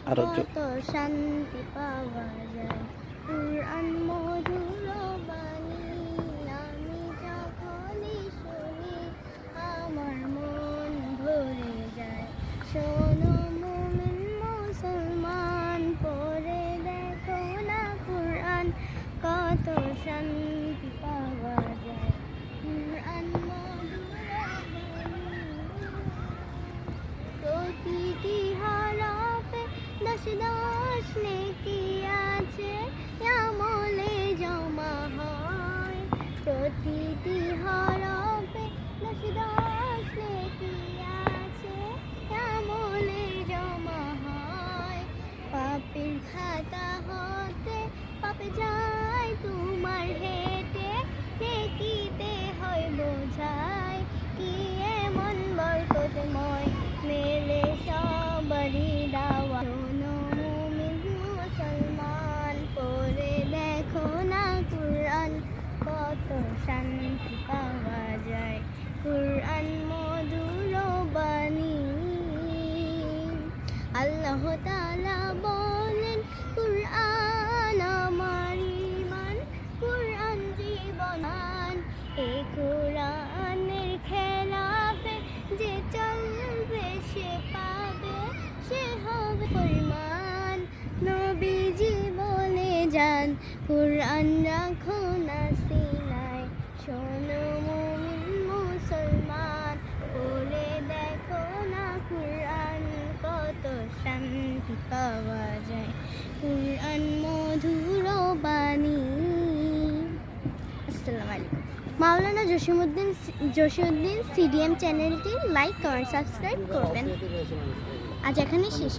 কত শান্তি পাওয়া যায়। কুরআন মধুর বাণী আমি যখনই শুনি আমার মন ভরে যায়। শোনো মুমিন মুসলমান পড়ে দেখো না কুরআন কত শান্তি পাওয়া যায়। কুরআন মধুর বাণী প্রতিটি হরফে দশ দশ নেকি আছে আমলে জমা হয়। প্রতিটি হরফে দশ দশ নেকি আছে আমলে জমা হয়। পাপের খাতা হতে পাপে যায় তোমার হেঁটে নেকিতে হয় বোঝায়। কি এমন বরকতময় মেলে সবারই দাওয়া। শোনো মুমিন মুসলমান পড়ে দেখো না কুরআন কত শান্তি পাওয়া যায়। কুরআন মধুর বাণী আল্লাহ তাআলা বলেন কুরআন আমার ঈমান কুরআন জীবন। এই কুরআনের খেলাফে যে চলবে সে পাবে সে হবে ফরমান। নবীজি বলে যান কুরআন রাখো না সিনায়। শোনো মুমিন মুসলমান পড়ে দেখো না কুরআন কত শান্তি পাওয়া যায়। কুরআন মধুর বাণী। আসসালামু আলাইকুম। মাওলানা জসিমউদ্দিন সিডিএম চ্যানেলটি লাইক কমেন্ট সাবস্ক্রাইব করবেন। আজ এখানে শেষ।